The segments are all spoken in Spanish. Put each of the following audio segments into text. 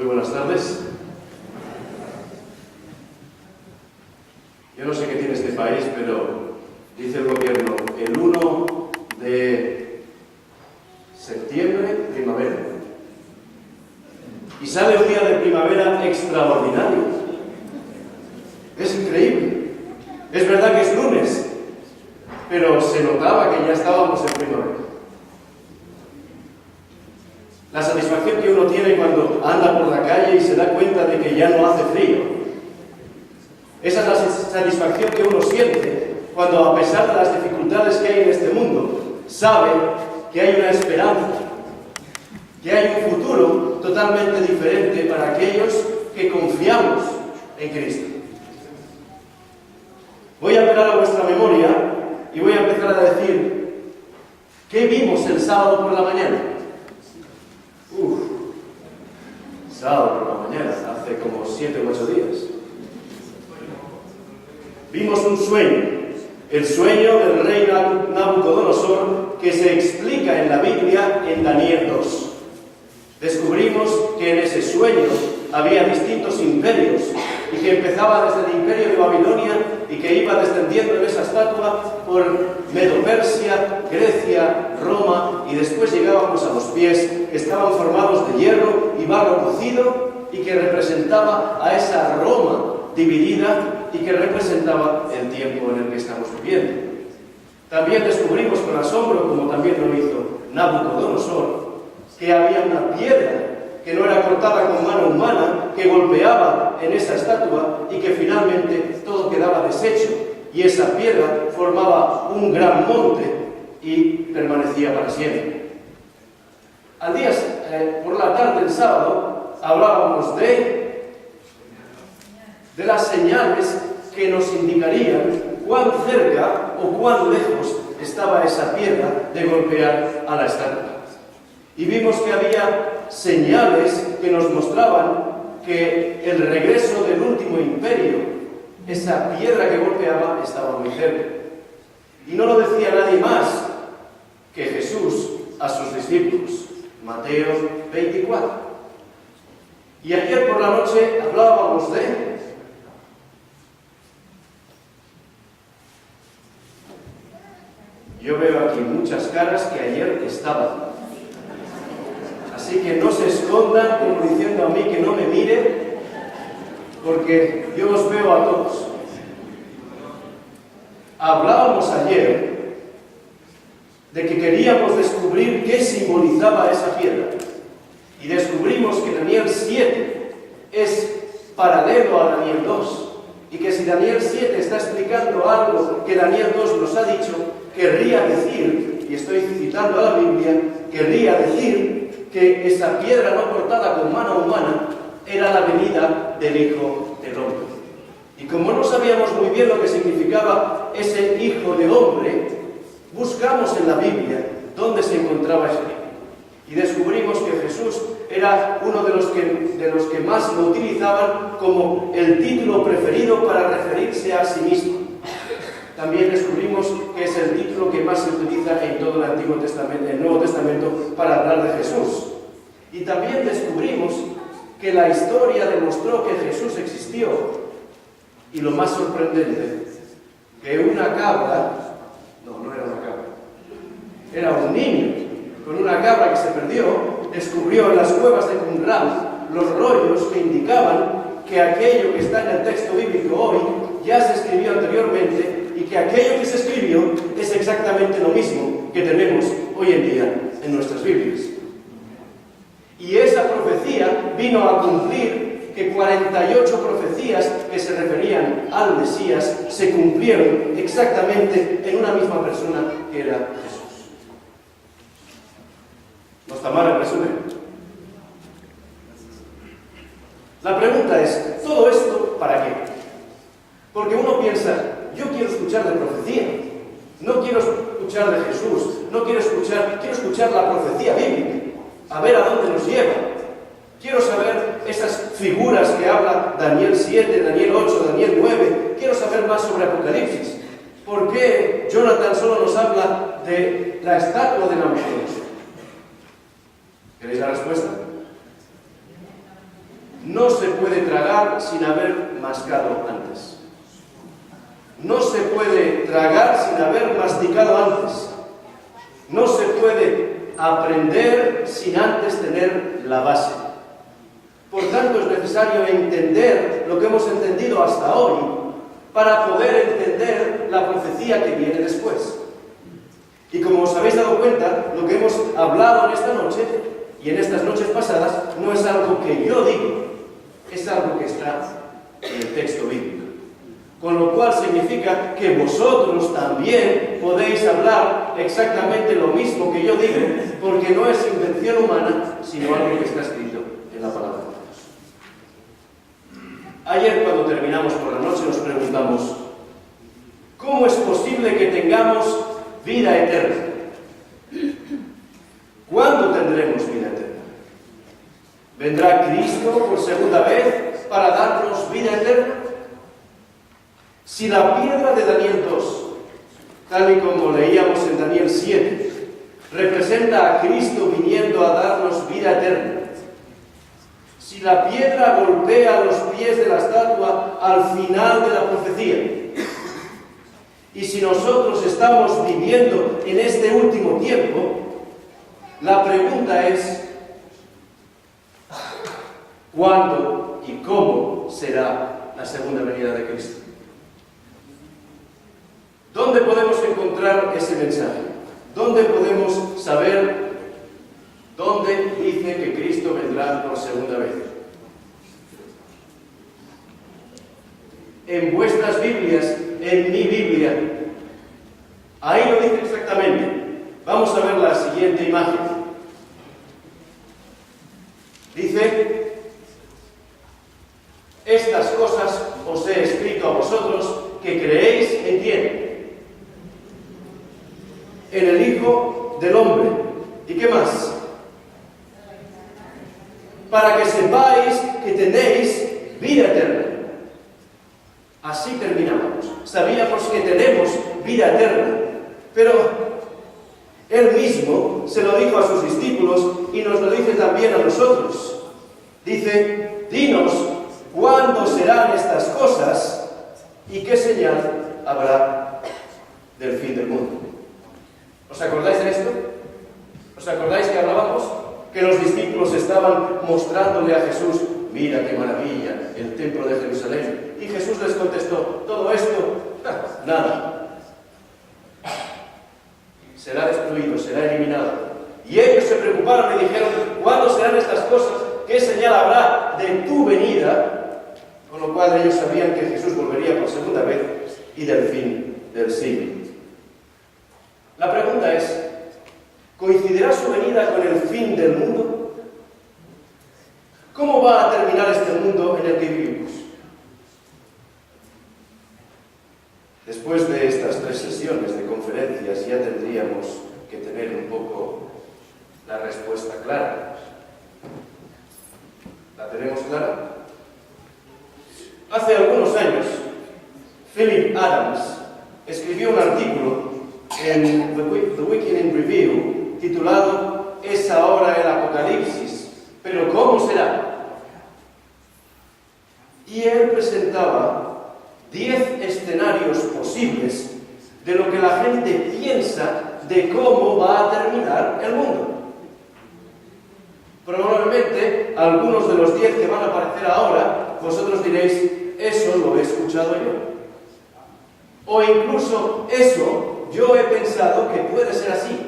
Muy buenas tardes. Yo no sé qué tiene este país, pero dice el gobierno, el 1 de septiembre, primavera. Y sale un día de primavera extraordinario. Es increíble. Es verdad que es lunes, pero se notaba que ya estábamos en primavera. La satisfacción que uno tiene cuando anda por la calle y se da cuenta de que ya no hace frío. Esa es la satisfacción que uno siente cuando, a pesar de las dificultades que hay en este mundo, sabe que hay una esperanza, que hay un futuro totalmente diferente para aquellos que confiamos en Cristo. Voy a apelar a vuestra memoria y voy a empezar a decir ¿qué vimos el sábado por la mañana? Sábado por la mañana, hace como 7 u 8 días. Vimos un sueño, el sueño del rey Nabucodonosor, que se explica en la Biblia en Daniel 2. Descubrimos que en ese sueño había distintos imperios y que empezaba desde el imperio de Babilonia y que iba descendiendo en esa estatua por Medo-Persia, Grecia, Roma, y después llegábamos a los pies que estaban formados de hierro y barro cocido y que representaba a esa Roma dividida y que representaba el tiempo en el que estamos viviendo. También descubrimos con asombro, como también lo hizo Nabucodonosor, que había una piedra que no era cortada con mano humana, que golpeaba en esa estatua y que finalmente todo quedaba deshecho, y esa piedra formaba un gran monte y permanecía para siempre. Al día, por la tarde, el sábado, hablábamos de las señales que nos indicarían cuán cerca o cuán lejos estaba esa piedra de golpear a la estatua. Y vimos que había señales que nos mostraban que el regreso del último imperio, esa piedra que golpeaba, estaba muy cerca. Y no lo decía nadie más que Jesús a sus discípulos. Mateo 24. Y ayer por la noche hablábamos de yo veo aquí muchas caras que ayer estaban. Así que no se escondan como diciendo a mí que no me mire, porque yo os veo a todos. Hablábamos ayer de que queríamos descubrir qué simbolizaba esa piedra. Y descubrimos que Daniel 7 es paralelo a Daniel 2. Y que si Daniel 7 está explicando algo que Daniel 2 nos ha dicho, querría decir, y estoy citando a la Biblia, querría decir que esa piedra no cortada con mano humana era la venida del Hijo del Hombre. Y como no sabíamos muy bien lo que significaba ese Hijo del Hombre, buscamos en la Biblia dónde se encontraba ese Hijo. Y descubrimos que Jesús era uno de los que más lo utilizaban como el título preferido para referirse a sí mismo. También descubrimos que es el título que más se utiliza en todo el Antiguo Testamento, el Nuevo Testamento, para hablar de Jesús. Y también descubrimos que la historia demostró que Jesús existió. Y lo más sorprendente, que una cabra, no era una cabra, era un niño con una cabra que se perdió, descubrió en las cuevas de Qumran los rollos que indicaban que aquello que está en el texto bíblico hoy ya se escribió anteriormente, y que aquello que se escribió es exactamente lo mismo que tenemos hoy en día en nuestras Biblias. Y esa profecía vino a cumplir que 48 profecías que se referían al Mesías se cumplieron exactamente en una misma persona, que era Jesús. ¿No está mal el resumen? La pregunta es, ¿todo esto para qué? Porque uno piensa, yo quiero escuchar de profecía, no quiero escuchar de Jesús, quiero escuchar la profecía bíblica, a ver a dónde nos lleva. Quiero saber esas figuras que habla Daniel 7, Daniel 8, Daniel 9, quiero saber más sobre Apocalipsis. ¿Por qué Jonathan solo nos habla de la estatua de Nabucodonosor? ¿Queréis la respuesta? tragar sin haber mascado antes. No se puede tragar sin haber masticado antes. No se puede aprender sin antes tener la base. Por tanto, es necesario entender lo que hemos entendido hasta hoy para poder entender la profecía que viene después. Y como os habéis dado cuenta, lo que hemos hablado en esta noche y en estas noches pasadas no es algo que yo digo, es algo que está en el texto bíblico. Con lo cual significa que vosotros también podéis hablar exactamente lo mismo que yo digo, porque no es invención humana, sino algo que está escrito en la palabra de Dios. Ayer, cuando terminamos por la noche, nos preguntamos: ¿cómo es posible que tengamos vida eterna? ¿Cuándo tendremos vida eterna? ¿Vendrá Cristo por segunda vez para darnos vida eterna? Si la piedra de Daniel 2, tal y como leíamos en Daniel 7, representa a Cristo viniendo a darnos vida eterna, si la piedra golpea los pies de la estatua al final de la profecía, y si nosotros estamos viviendo en este último tiempo, la pregunta es: ¿cuándo y cómo será la segunda venida de Cristo? ¿Dónde podemos encontrar ese mensaje? ¿Dónde podemos saber dónde dice que Cristo vendrá por segunda vez? En vuestras Biblias, en mi Biblia, ahí lo dice exactamente. Vamos a ver la siguiente imagen. Dice: estas cosas os he escrito a vosotros que creéis en quién. En el Hijo del Hombre. ¿Y qué más? Para que sepáis que tenéis vida eterna. Así terminamos. Sabíamos que tenemos vida eterna, pero Él mismo se lo dijo a sus discípulos y nos lo dice también a nosotros. Dice: dinos cuándo serán estas cosas y qué señal habrá del fin del mundo. ¿Os acordáis de esto? ¿Os acordáis que hablábamos? Que los discípulos estaban mostrándole a Jesús: mira qué maravilla, el templo de Jerusalén. Y Jesús les contestó: todo esto, nada. Será destruido, será eliminado. Y ellos se preocuparon y dijeron: ¿cuándo serán estas cosas? ¿Qué señal habrá de tu venida? Con lo cual ellos sabían que Jesús volvería por segunda vez y del fin del siglo. La pregunta es: ¿coincidirá su venida con el fin del mundo? ¿Cómo va a terminar este mundo en el que vivimos? Después de estas 3 sesiones de conferencias ya tendríamos que tener un poco la respuesta clara. ¿La tenemos clara? Hace algunos años, Philip Adams escribió un artículo en The Weekend in Review titulado «Es ahora el Apocalipsis, pero ¿cómo será?». Y él presentaba 10 escenarios posibles de lo que la gente piensa de cómo va a terminar el mundo. Probablemente algunos de los 10 que van a aparecer ahora, vosotros diréis: eso lo he escuchado yo. O incluso eso yo he pensado que puede ser así.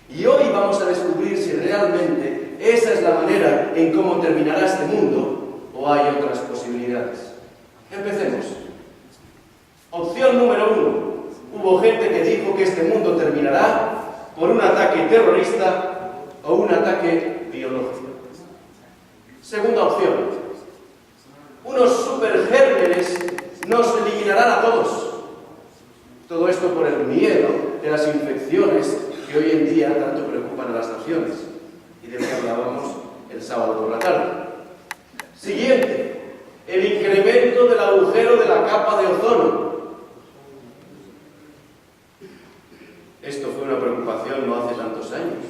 Y hoy vamos a descubrir si realmente esa es la manera en cómo terminará este mundo o hay otras posibilidades. Empecemos. Opción número 1. Hubo gente que dijo que este mundo terminará por un ataque terrorista o un ataque biológico. Segunda opción. Unos supergérmenes nos eliminarán a todos. Todo esto por el miedo de las infecciones que hoy en día tanto preocupan a las naciones y de lo que hablábamos el sábado por la tarde. Siguiente, el incremento del agujero de la capa de ozono. Esto fue una preocupación no hace tantos años.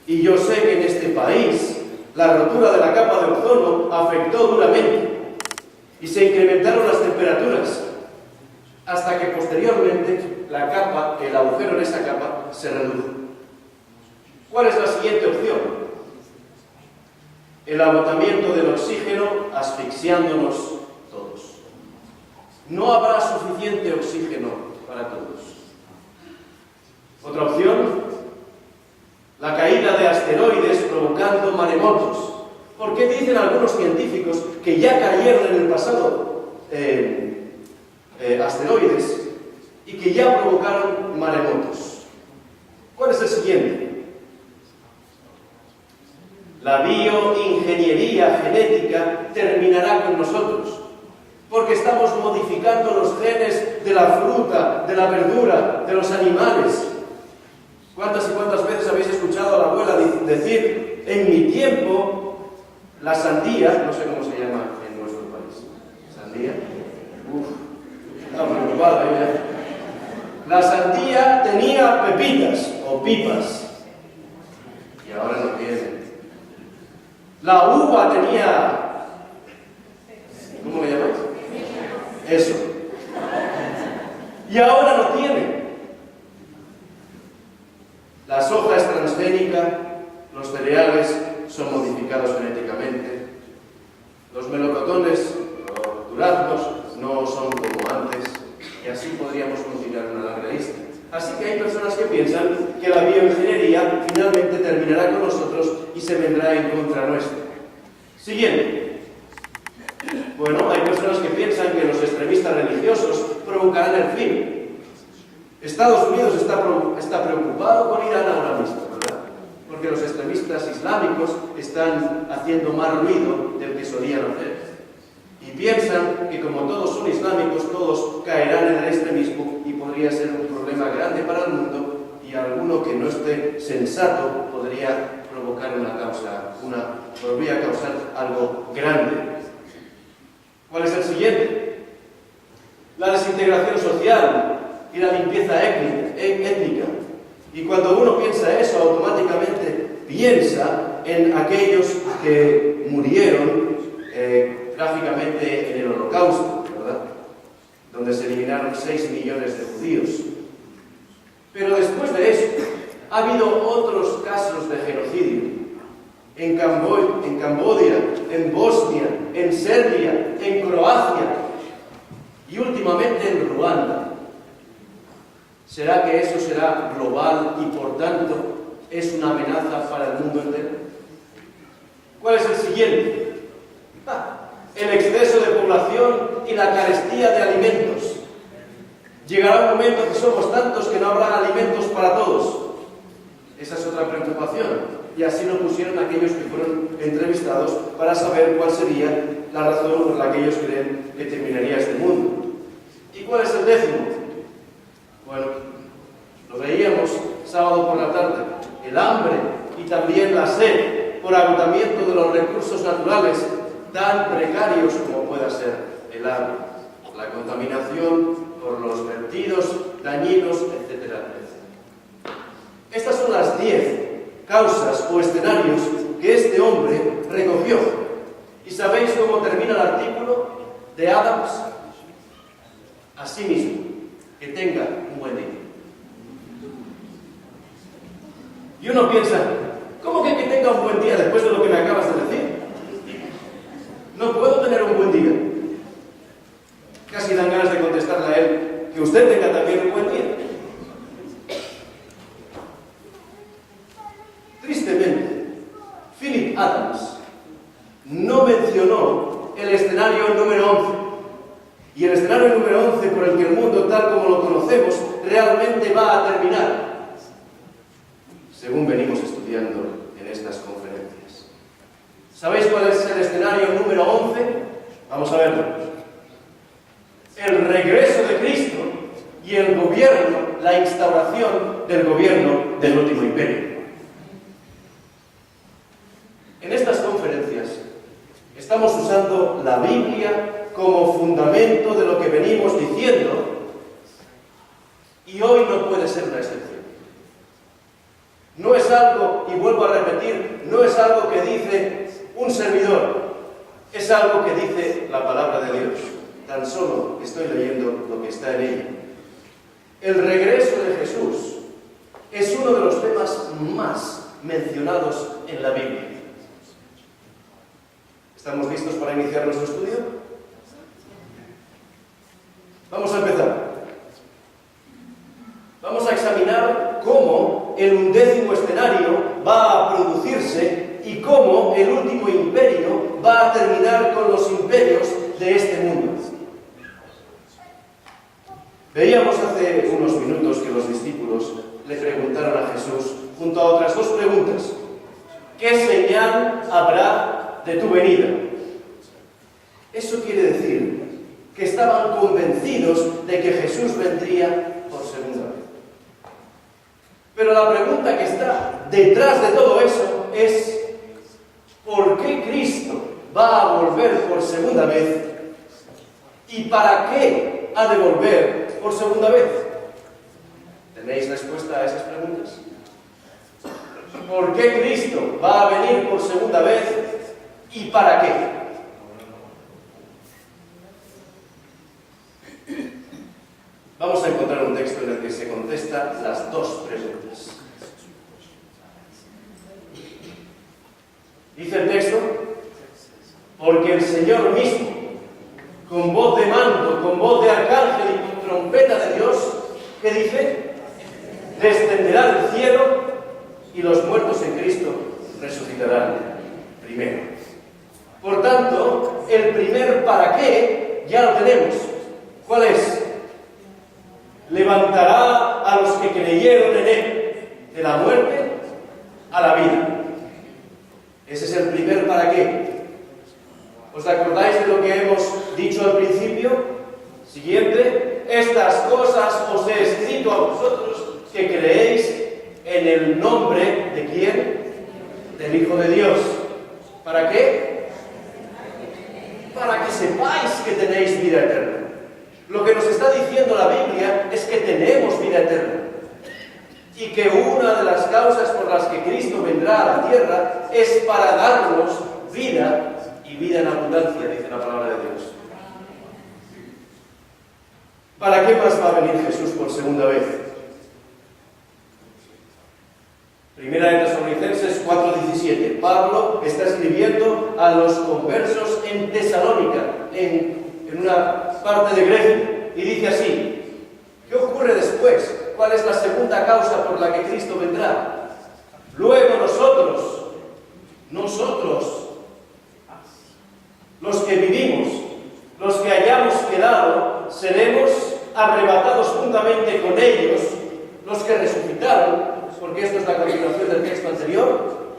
Y yo sé que en este país la rotura de la capa de ozono afectó duramente y se incrementaron las temperaturas, hasta que posteriormente la capa, el agujero en esa capa, se redujo. ¿Cuál es la siguiente opción? El agotamiento del oxígeno asfixiándonos todos. No habrá suficiente oxígeno para todos. Otra opción, la caída de asteroides provocando maremotos. ¿Por qué dicen algunos científicos que ya cayeron en el pasado asteroides y que ya provocaron maremotos? ¿Cuál es el siguiente? La bioingeniería genética terminará con nosotros, porque estamos modificando los genes de la fruta, de la verdura, de los animales. ¿Cuántas y cuántas veces habéis escuchado a la abuela decir, en mi tiempo, la sandía, no sé cómo se llama en nuestro país, sandía? Estaba preocupada ella. La sandía tenía pepitas o pipas, y ahora no tiene. La uva tenía, ¿cómo le llamáis? Eso. Y ahora no tiene. La soja es transgénica, los cereales son modificados genéticamente, los melocotones, los duraznos, no son como antes, y así podríamos continuar una larga lista. Así que hay personas que piensan que la bioingeniería finalmente terminará con nosotros y se vendrá en contra nuestra. Siguiente. Bueno, hay personas que piensan que los extremistas religiosos provocarán el fin. Estados Unidos está preocupado por Irán ahora mismo, ¿verdad? Porque los extremistas islámicos están haciendo más ruido del que solían hacer. Y piensan que como todos son islámicos, todos caerán en el extremismo y podría ser un problema grande para el mundo, y alguno que no esté sensato podría podría causar algo grande. ¿Cuál es el siguiente? La desintegración social y la limpieza étnica. Y cuando uno piensa eso, automáticamente piensa en aquellos que murieron trágicamente en el Holocausto, ¿verdad? Donde se eliminaron 6 millones de judíos. Pero después de eso, ha habido otros casos de genocidio. En Camboya, en Bosnia, en Serbia, en Croacia y últimamente en Ruanda. ¿Será que eso será global y por tanto es una amenaza para el mundo entero? ¿Cuál es el siguiente? El exceso de población y la carestía de alimentos. Llegará un momento que somos tantos que no habrá alimentos para todos. Esa es otra preocupación. Y así lo pusieron aquellos que fueron entrevistados para saber cuál sería la razón por la que ellos creen que terminaría este mundo. ¿Y cuál es el décimo? Bueno, lo veíamos sábado por la tarde. El hambre y también la sed por agotamiento de los recursos naturales tan precarios como pueda ser el agua, la contaminación por los vertidos dañinos, etcétera, etcétera. Estas son las 10 causas o escenarios que este hombre recogió. ¿Y sabéis cómo termina el artículo de Adams? Así mismo, que tenga un buen día. Y uno piensa, ¿cómo que tenga un buen día después de lo que me acabas de decir? No puedo tener un buen día. Casi dan ganas de contestarle a él que usted tenga también un buen día. Tristemente, Philip Adams no mencionó el escenario número 11. Y el escenario número 11 por el que el mundo tal como lo conocemos realmente va a terminar, según venimos estudiando en estas conferencias. ¿Sabéis cuál es el escenario número 11? Vamos a verlo. El regreso de Cristo y el gobierno, la instauración del gobierno del último imperio. En estas conferencias estamos usando la Biblia como fundamento de lo que venimos diciendo, y hoy no puede ser una excepción. No es algo, y vuelvo a repetir, no es algo que dice un servidor. Es algo que dice la palabra de Dios. Tan solo estoy leyendo lo que está en ella. El regreso de Jesús es uno de los temas más mencionados en la Biblia. ¿Estamos listos para iniciar nuestro estudio? Vamos a empezar. Vamos a examinar cómo el 11º escenario va a producirse y cómo el último imperio va a terminar con los imperios de este mundo. Veíamos hace unos minutos que los discípulos le preguntaron a Jesús, junto a otras dos preguntas: ¿qué señal habrá de tu venida? Eso quiere decir que estaban convencidos de que Jesús vendría por segunda vez. Pero la pregunta que está detrás de todo eso es: ¿por qué Cristo va a volver por segunda vez? ¿Y para qué ha de volver por segunda vez? ¿Tenéis respuesta a esas preguntas? ¿Por qué Cristo va a venir por segunda vez y para qué? Vamos a encontrar un texto en el que se contestan las dos preguntas. Dice el texto: porque el Señor mismo, con voz de mando, con voz de arcángel y con trompeta de Dios, ¿qué dice? Descenderá del cielo y los muertos en Cristo resucitarán primero. Por tanto, el primer para qué ya lo tenemos. ¿Cuál es? Levantará a los que creyeron en Él de la muerte a la vida. Ese es el primer para qué. ¿Os acordáis de lo que hemos dicho al principio? Siguiente: estas cosas os he escrito a vosotros que creéis en el nombre ¿de quién? Del Hijo de Dios. ¿Para qué? Para que sepáis que tenéis vida eterna. Lo que nos está diciendo la Biblia es que tenemos vida eterna. Y que una de las causas por las que Cristo vendrá a la tierra es para darnos vida y vida en abundancia, dice la palabra de Dios. ¿Para qué más va a venir Jesús por segunda vez? Primera de Tesalonicenses 4:17. Pablo está escribiendo a los conversos en Tesalónica, en una parte de Grecia, y dice así: ¿qué ocurre después? ¿Cuál es la segunda causa por la que Cristo vendrá? Luego nosotros, los que vivimos, los que hayamos quedado, seremos arrebatados juntamente con ellos, los que resucitaron, porque esto es la continuación del texto anterior,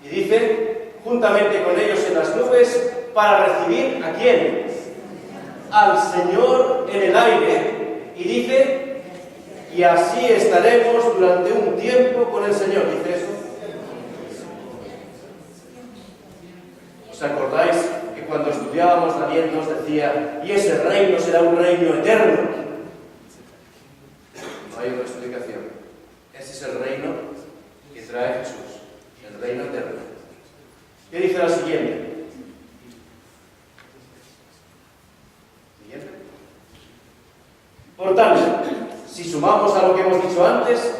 y dice: juntamente con ellos en las nubes, para recibir ¿a quién? Al Señor en el aire, y dice: y así estaremos durante un tiempo con el Señor. ¿Dice eso? ¿Os acordáis que cuando estudiábamos Daniel nos decía: y ese reino será un reino eterno? No hay otra explicación. Ese es el reino que trae Jesús, el reino eterno. ¿Qué dice la siguiente? Por tanto, si sumamos a lo que hemos dicho antes,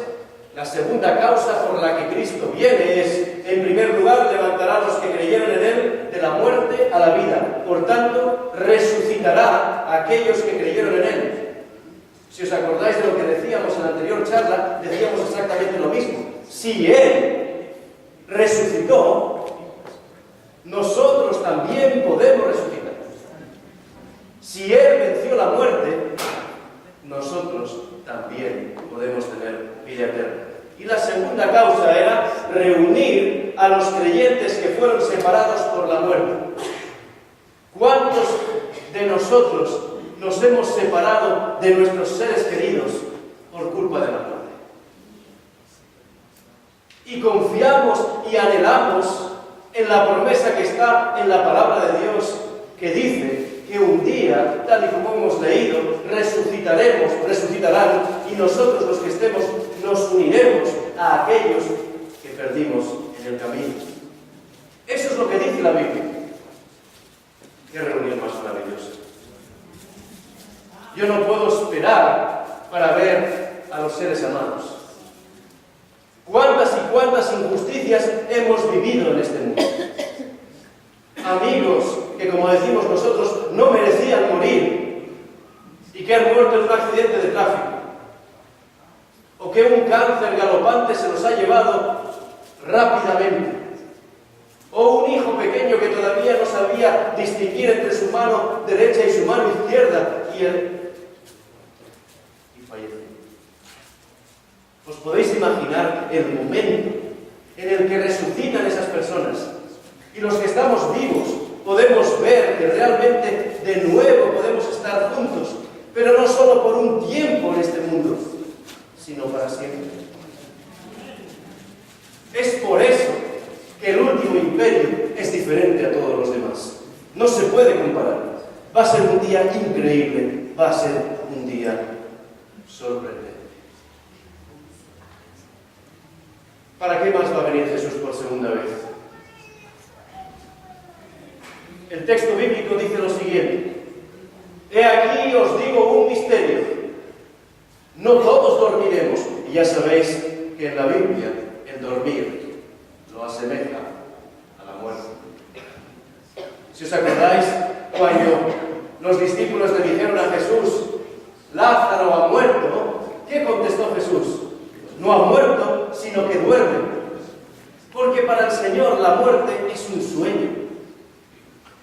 la segunda causa por la que Cristo viene es, en primer lugar, levantará a los que creyeron en Él de la muerte a la vida. Por tanto, resucitará a aquellos que creyeron en Él. Si os acordáis de lo que decíamos en la anterior charla, decíamos exactamente lo mismo. Si Él resucitó, nosotros también podemos resucitar. Si Él venció la muerte, nosotros también podemos tener vida eterna. Y la segunda causa era reunir a los creyentes que fueron separados por la muerte. ¿Cuántos de nosotros nos hemos separado de nuestros seres queridos por culpa de la muerte? Y confiamos y anhelamos en la promesa que está en la palabra de Dios, que dice que un día, tal y como hemos leído, resucitarán, y nosotros los que estemos nos uniremos a aquellos que perdimos en el camino. Eso es lo que dice la Biblia. Qué reunión más maravillosa. Yo no puedo esperar para ver a los seres amados. ¿Cuántas y cuántas injusticias hemos vivido en este mundo? Amigos que, como decimos nosotros, no merecían morir y que han muerto en un accidente de tráfico. O que un cáncer galopante se los ha llevado rápidamente. O un hijo pequeño que todavía no sabía distinguir entre su mano derecha y su mano izquierda y falleció. ¿Os podéis imaginar el momento en el que resucitan esas personas? Y los que estamos vivos podemos ver que realmente de nuevo podemos estar juntos, pero no solo por un tiempo en este mundo, sino para siempre. Es por eso que el último imperio es diferente a todos los demás. No se puede comparar. Va a ser un día increíble, va a ser un día sorprendente. ¿Para qué más va a venir Jesús por segunda vez? El texto bíblico dice lo siguiente: he aquí os digo un misterio. No todos dormiremos. Y ya sabéis que en la Biblia el dormir lo asemeja a la muerte. Si os acordáis, cuando los discípulos le dijeron a Jesús: Lázaro ha muerto, ¿qué contestó Jesús? No ha muerto, sino que duerme. Porque para el Señor la muerte es un sueño.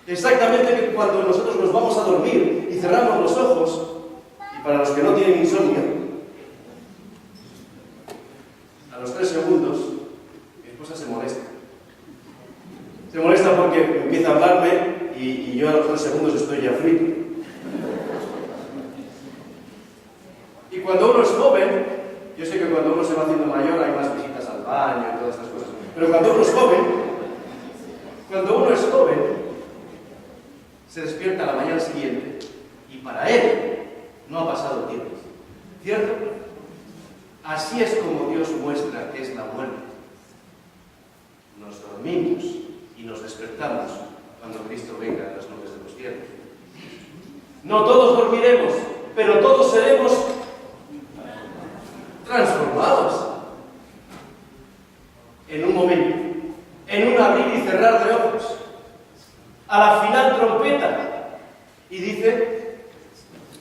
Exactamente cuando nosotros nos vamos a dormir y cerramos los ojos, y para los que no tienen insomnio, a los 3 segundos, mi esposa se molesta. Se molesta porque empieza a hablarme y yo a los 3 segundos estoy ya frito. Y cuando uno es joven, yo sé que cuando uno se va haciendo mayor hay más visitas al baño y todas estas cosas, pero cuando uno es joven, se despierta a la mañana siguiente y para él no ha pasado tiempo. ¿Cierto? Así es como Dios muestra que es la muerte. Nos dormimos y nos despertamos cuando Cristo venga en las nubes de los cielos. No todos dormiremos, pero todos seremos transformados en un momento, en un abrir y cerrar de ojos, a la final trompeta. Y dice,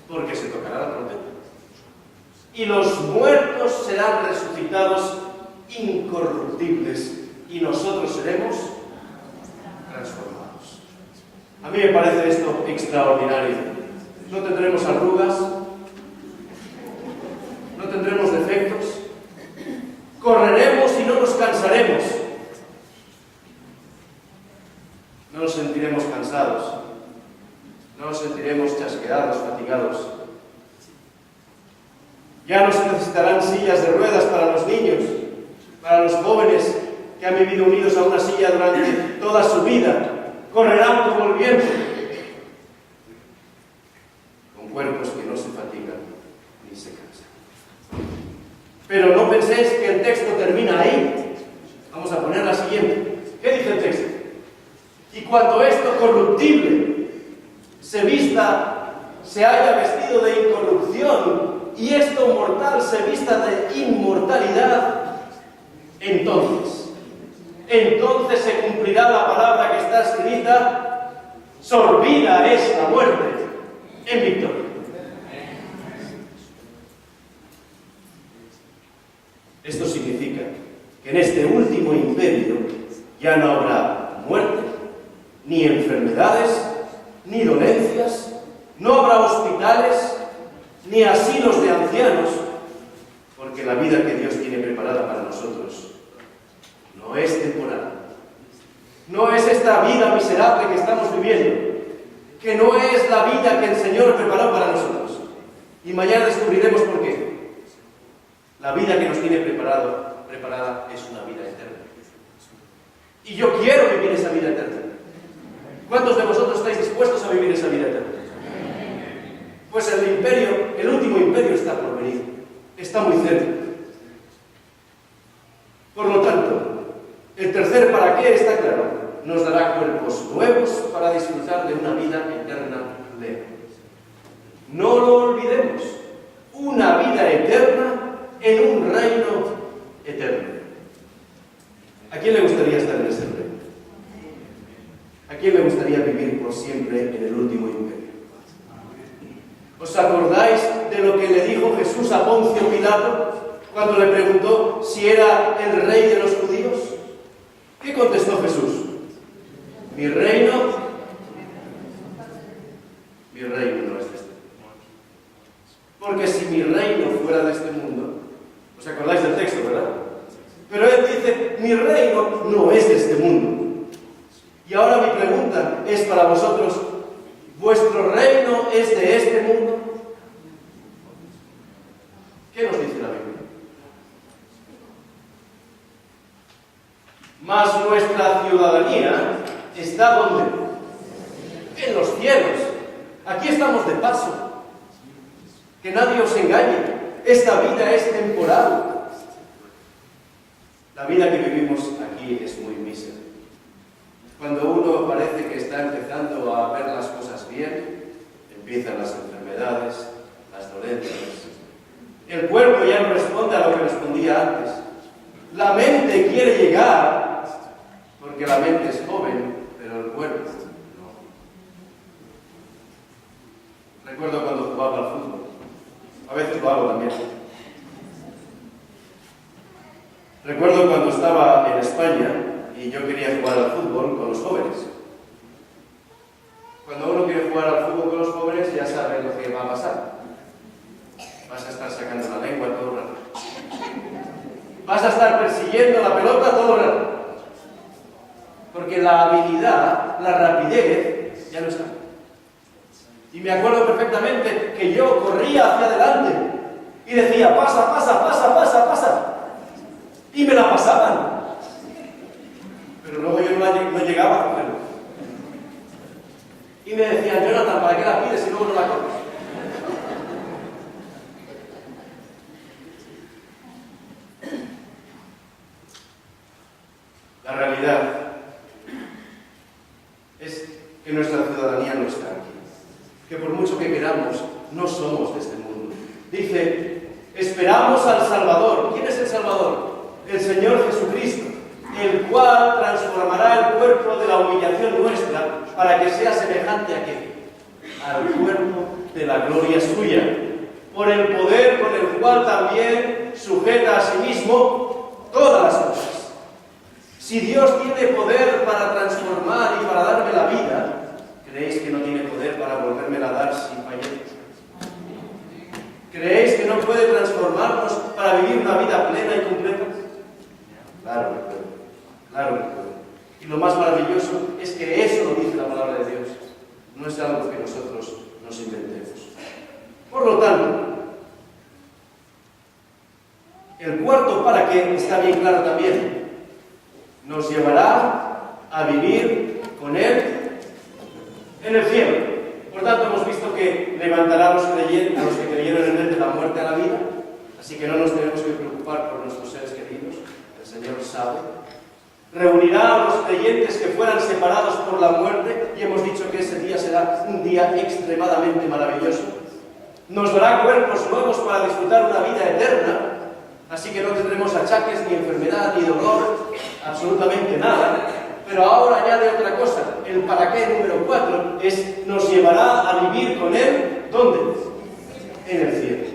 porque se tocará la trompeta. Y los muertos serán resucitados incorruptibles y nosotros seremos transformados. A mí me parece esto extraordinario. No tendremos arrugas, no tendremos defectos, correremos y no nos cansaremos. No nos sentiremos cansados, no nos sentiremos chasqueados, fatigados. Ya no se necesitarán sillas de ruedas para los niños, para los jóvenes que han vivido unidos a una silla durante toda su vida. Correrán como el viento, con cuerpos que no se fatigan ni se cansan. Pero no penséis que el texto termina ahí. Vamos a poner la siguiente. ¿Qué dice el texto? Y cuando esto corruptible se haya vestido de incorrupción, y esto mortal se vista de inmortalidad, entonces se cumplirá la palabra que está escrita: sorbida es la muerte en victoria. Esto significa que en este último imperio ya no habrá muerte, ni enfermedades, ni dolencias, no habrá hospitales, ni asilos de ancianos, porque la vida que Dios tiene preparada para nosotros no es temporal. No es esta vida miserable que estamos viviendo, que no es la vida que el Señor preparó para nosotros. Y mañana descubriremos por qué. La vida que nos tiene preparada es una vida eterna. Y yo quiero vivir esa vida eterna. ¿Cuántos de vosotros estáis dispuestos a vivir esa vida eterna? Pues el último imperio está por venir, está muy cerca. Por lo tanto, el tercer para qué está claro. nos dará cuerpos nuevos para disfrutar de una vida eterna plena. No lo olvidemos, una vida eterna en un reino eterno. ¿A quién le gustaría estar en ese reino? ¿A quién le gustaría vivir por siempre en el último imperio? ¿Os acordáis de lo que le dijo Jesús a Poncio Pilato cuando le preguntó si era el rey de los judíos? ¿Qué contestó Jesús? Mi reino no es de este mundo. Porque si mi reino fuera de este mundo, ¿os acordáis del texto, verdad? Pero él dice, mi reino no es de este mundo. Y ahora mi pregunta es para vosotros, ¿vuestro reino es de este mundo? ¿Qué nos dice la Biblia? Mas nuestra ciudadanía está ¿dónde? En los cielos. Aquí estamos de paso. Que nadie os engañe. Esta vida es temporal. La vida que vivimos aquí es muy mísera. Cuando uno parece que está empezando a ver las cosas bien, empiezan las enfermedades, las dolencias. El cuerpo ya no responde a lo que respondía antes. La mente quiere llegar, porque la mente es joven, pero el cuerpo no. Recuerdo cuando jugaba al fútbol. A veces lo hago también. Recuerdo cuando estaba en España y yo quería jugar al fútbol con los jóvenes. Cuando uno quiere jugar al fútbol con los jóvenes, ya sabe lo que va a pasar. Vas a estar sacando la lengua todo el rato. Vas a estar persiguiendo la pelota todo el rato. Porque la habilidad, la rapidez, ya no está. Y me acuerdo perfectamente que yo corría hacia adelante y decía, pasa, pasa, pasa, pasa, pasa. Y me la pasaban. Pero luego yo no llegaba a cogerlo. Y me decían, Jonathan, ¿para qué la pides si luego no la coges? La realidad es que nuestra ciudadanía no está aquí. Que por mucho que queramos, no somos de este mundo. Dice, esperamos al Salvador. ¿Quién es el Salvador? El Señor Jesucristo, el cual transformará el cuerpo de la humillación nuestra para que sea semejante a qué? Al cuerpo de la gloria suya, por el poder con el cual también sujeta a sí mismo todas las cosas. Si Dios tiene poder para transformar y para darme la vida, ¿creéis que no tiene poder para volvérmela a dar si fallé? ¿Creéis que no puede transformarnos para vivir una vida plena y completa? Claro que puede, claro que puede. Y lo más maravilloso es que eso lo dice la palabra de Dios. No es algo que nosotros nos inventemos. Por lo tanto, el cuarto para qué está bien claro también. Nos llevará a vivir con Él en el cielo. Por tanto, hemos visto que levantará a los que creyeron en Él de la muerte a la vida. Así que no nos tenemos que preocupar por nuestros seres queridos. El Señor sabe. Reunirá a los creyentes que fueran separados por la muerte, y hemos dicho que ese día será un día extremadamente maravilloso. Nos dará cuerpos nuevos para disfrutar una vida eterna, así que no tendremos achaques, ni enfermedad, ni dolor, absolutamente nada. Pero ahora añade otra cosa, el para qué número 4 es, nos llevará a vivir con Él, ¿dónde? En el cielo.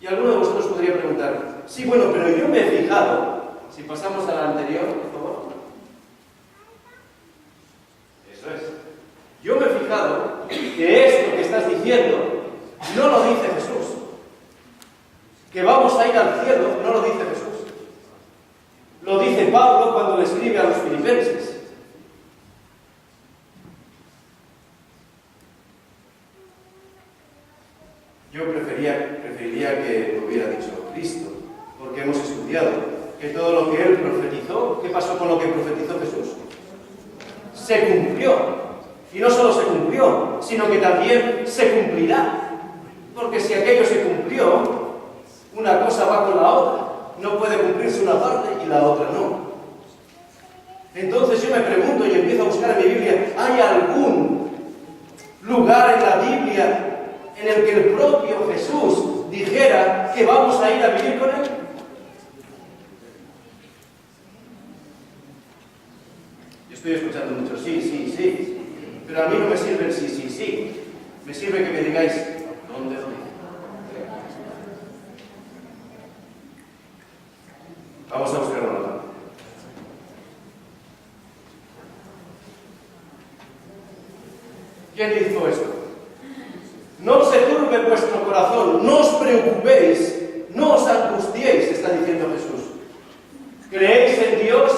Y alguno de vosotros podría preguntar, sí, bueno, pero yo me he fijado, si pasamos a la anterior, por favor. Eso es. Yo me he fijado que esto que estás diciendo no lo dice Jesús. Que vamos a ir al cielo, no lo dice Jesús. Lo dice Pablo cuando le escribe a los filipenses. Yo preferiría que lo hubiera dicho Cristo, porque hemos estudiado que todo lo que Él profetizó, ¿qué pasó con lo que profetizó Jesús? Se cumplió. Y no solo se cumplió, sino que también se cumplirá. Porque si aquello se cumplió, una cosa va con la otra. no puede cumplirse una parte y la otra no. Entonces yo me pregunto y empiezo a buscar en mi Biblia, ¿hay algún lugar en la Biblia en el que el propio Jesús dijera que vamos a ir a vivir con Él? Yo estoy escuchando mucho sí, sí, sí, pero a mí no me sirve el sí, sí, sí. Me sirve que me digáis, ¿dónde? Vamos a buscar una nota. ¿Quién dijo esto? No se turbe vuestro corazón, no os preocupéis, no os angustiéis, está diciendo Jesús. ¿Creéis en Dios?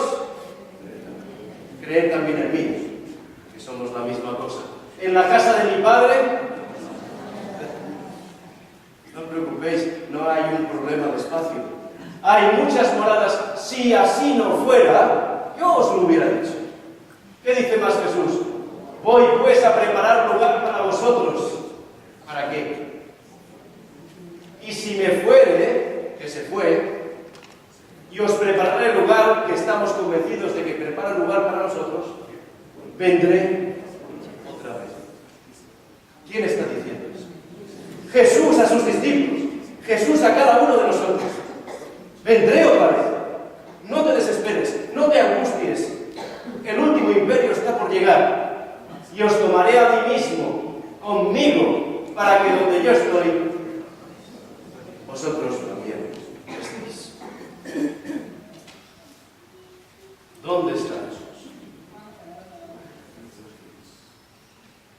Creed también en mí, que somos la misma cosa. En la casa de mi Padre, no os preocupéis, no hay un problema de espacio. Hay muchas moradas, si así no fuera, yo os lo hubiera dicho. ¿Qué dice más Jesús? Voy pues a preparar lugar para vosotros. ¿Para qué? Y si me fuere, que se fue, y os prepararé el lugar, que estamos convencidos de que prepara el lugar para nosotros, vendré otra vez. ¿Quién está diciendo eso? Jesús a sus discípulos, Jesús a cada uno de nosotros. Vendré otra vez. No te desesperes, no te angusties. El último imperio está por llegar. Y os tomaré a mí mismo, conmigo, para que donde yo estoy, vosotros también estéis. ¿Dónde está Jesús?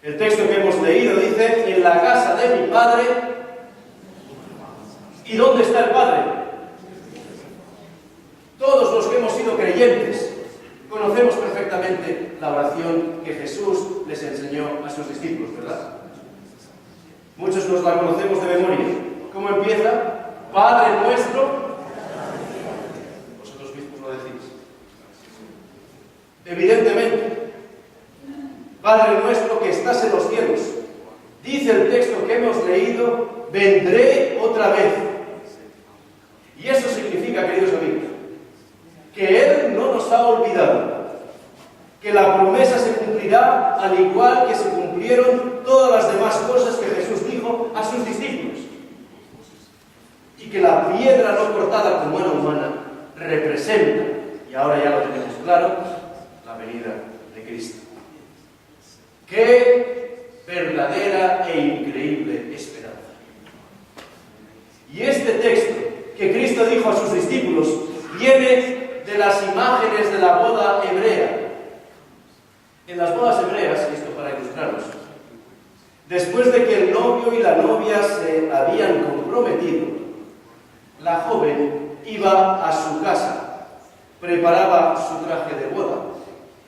El texto que hemos leído dice, en la casa de mi Padre. ¿Y dónde está el Padre? Todos los que hemos sido creyentes conocemos perfectamente la oración que Jesús les enseñó a sus discípulos, ¿verdad? Muchos nos la conocemos de memoria. ¿Cómo empieza? Padre nuestro. Vosotros mismos lo decís. Evidentemente, Padre nuestro que estás en los cielos. Dice el texto que hemos leído, vendré otra vez. Y eso significa, queridos amigos, que Él no nos ha olvidado, que la promesa se cumplirá al igual que se cumplieron todas las demás cosas que Jesús dijo a sus discípulos, y que la piedra no cortada con mano humana representa, y ahora ya lo tenemos claro, la venida de Cristo. ¡Qué verdadera e increíble esperanza! Y este texto que Cristo dijo a sus discípulos viene de las imágenes de la boda hebrea. En las bodas hebreas, y esto para ilustraros, después de que el novio y la novia se habían comprometido, la joven iba a su casa, preparaba su traje de boda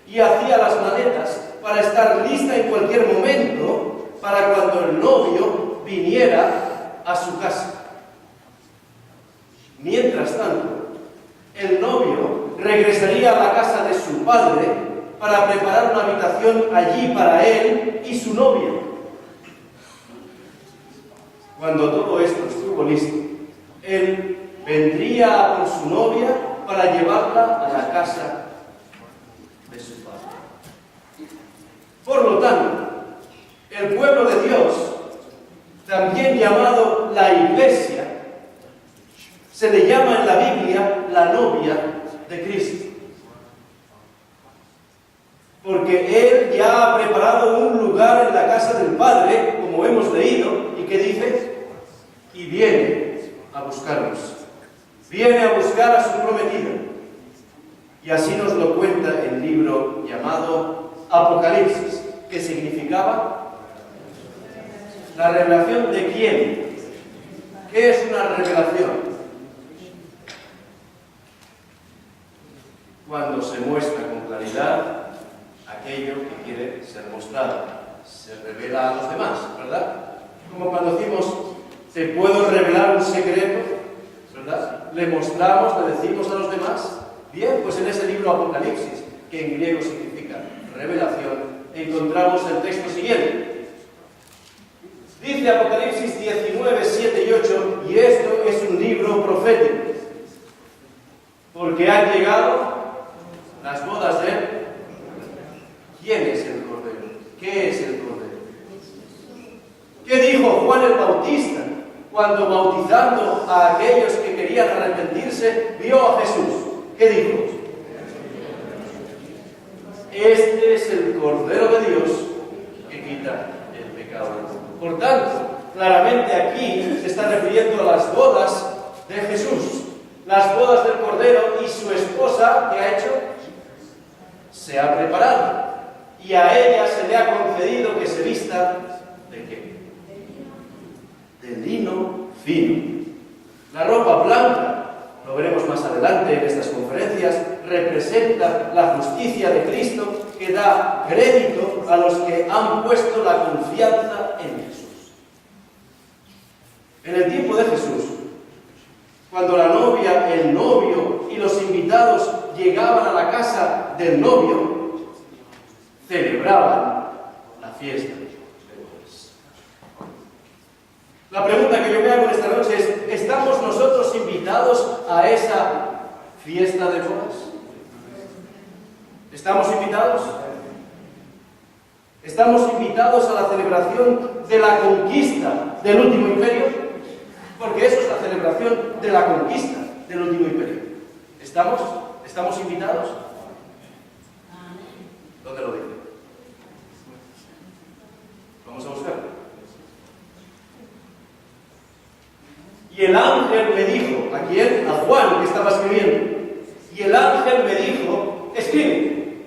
y hacía las maletas para estar lista en cualquier momento para cuando el novio viniera a su casa. Mientras tanto, el novio regresaría a la casa de su padre para preparar una habitación allí para él y su novia. Cuando todo esto estuvo listo, él vendría con su novia para llevarla a la casa de su padre. Por lo tanto, el pueblo de Dios, también llamado la Iglesia, se le llama en la Biblia la novia de Cristo. Porque Él ya ha preparado un lugar en la casa del Padre, como hemos leído, y que dice, y viene a buscarnos. Viene a buscar a su prometida. Y así nos lo cuenta el libro llamado Apocalipsis, que significaba la revelación de quién. ¿Qué es una revelación? Cuando se muestra con claridad aquello que quiere ser mostrado. Se revela a los demás, ¿verdad? Como cuando decimos, te puedo revelar un secreto, ¿verdad? Le mostramos, le decimos a los demás. Bien, pues en ese libro Apocalipsis, que en griego significa revelación, encontramos el texto siguiente. Dice Apocalipsis 19, 7 y 8, y esto es un libro profético. porque han llegado las bodas de él. ¿Quién es el Cordero? ¿Qué es el Cordero? ¿Qué dijo Juan el Bautista cuando, bautizando a aquellos que querían arrepentirse, vio a Jesús? ¿Qué dijo? Este es el Cordero de Dios que quita el pecado. Por tanto, claramente aquí se está refiriendo a las bodas de Jesús, las bodas del Cordero, y su esposa, ¿qué ha hecho? Se ha preparado, y a ella se le ha concedido que se vista ¿de qué? De lino fino. La ropa blanca, lo veremos más adelante en estas conferencias, representa la justicia de Cristo, que da crédito a los que han puesto la confianza en Jesús. En el tiempo de Jesús, cuando la novia, el novio y los invitados llegaban a la casa del novio, celebraban la fiesta de bodas. La pregunta que yo me hago esta noche es: ¿estamos nosotros invitados a esa fiesta de bodas? ¿Estamos invitados? ¿Estamos invitados a la celebración de la conquista del último imperio? Porque eso es la celebración de la conquista del último imperio. ¿Estamos invitados? ¿Dónde lo dice? Vamos a buscarlo. Y el ángel me dijo, ¿a quién? A Juan, que estaba escribiendo. Y el ángel me dijo, escribe: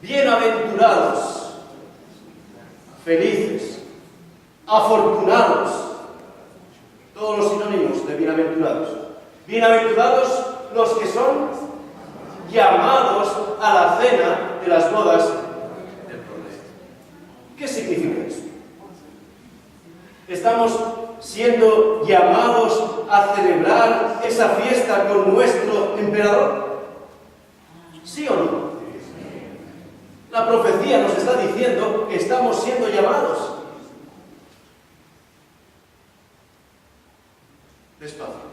bienaventurados, felices, afortunados, todos los sinónimos de bienaventurados. Bienaventurados los que son llamados a la cena de las bodas del Cordero. ¿Qué significa eso? ¿Estamos siendo llamados a celebrar esa fiesta con nuestro emperador? ¿Sí o no? La profecía nos está diciendo que estamos siendo llamados. Despacio.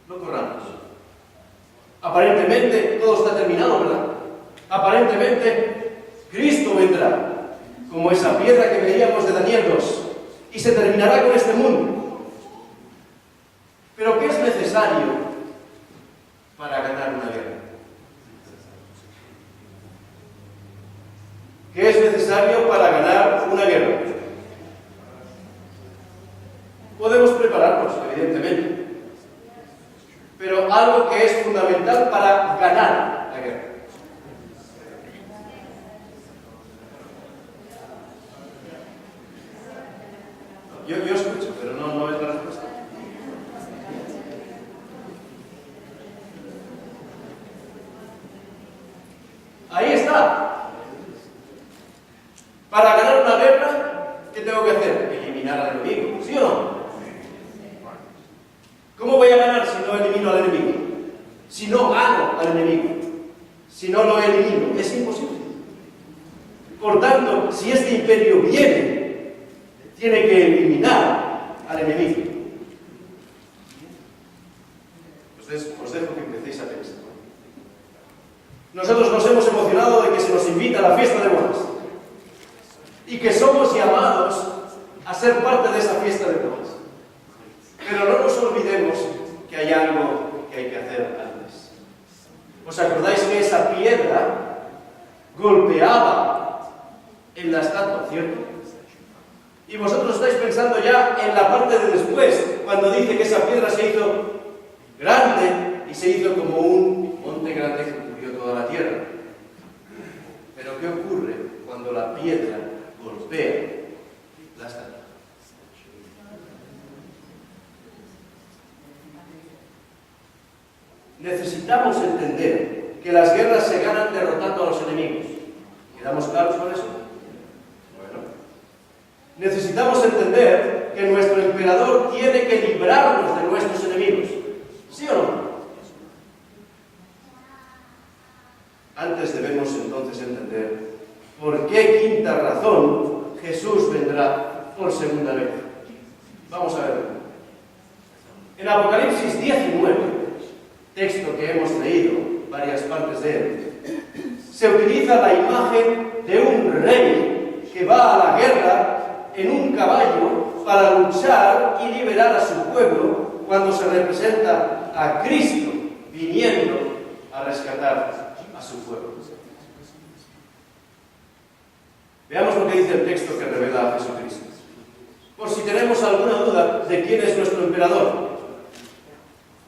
No corramos. Aparentemente todo está terminado, ¿verdad? Aparentemente Cristo vendrá como esa piedra que veíamos de Daniel 2 y se terminará con este mundo. Pero ¿qué es necesario para ganar una guerra? ¿Qué es necesario para ganar una guerra? Podemos prepararnos, evidentemente, pero algo que es fundamental para ganar la guerra. Yo escucho, pero no es la respuesta. Ahí está. Para ganar una guerra, ¿qué tengo que hacer? Eliminar al enemigo, ¿sí o no? ¿Cómo voy a ganar si no elimino al enemigo? Si no gano al enemigo, si no lo elimino, es imposible. Por tanto, si este imperio viene, tiene que eliminar al enemigo. Os dejo que empecéis a pensar. Nosotros nos hemos emocionado de que se nos invita a la fiesta de bodas y que somos llamados a ser parte de esa fiesta de bodas. Pero no nos olvidemos que hay algo que hay que hacer antes. ¿Os acordáis que esa piedra golpeaba en la estatua, cierto? Y vosotros estáis pensando ya en la parte de después, cuando dice que esa piedra se hizo grande y se hizo como un monte grande que cubrió toda la tierra. Pero ¿qué ocurre cuando la piedra golpea la estatua? Necesitamos entender que las guerras se ganan derrotando a los enemigos. ¿Quedamos claros con eso? Bueno. Necesitamos entender que nuestro emperador tiene que librarnos de nuestros enemigos. ¿Sí o no? Antes debemos entonces entender por qué, quinta razón, Jesús vendrá por segunda vez. Vamos a verlo. En Apocalipsis 19, texto que hemos leído, varias partes de él, se utiliza la imagen de un rey que va a la guerra en un caballo para luchar y liberar a su pueblo cuando se representa a Cristo viniendo a rescatar a su pueblo. Veamos lo que dice el texto que revela a Jesucristo. Por si tenemos alguna duda de quién es nuestro emperador.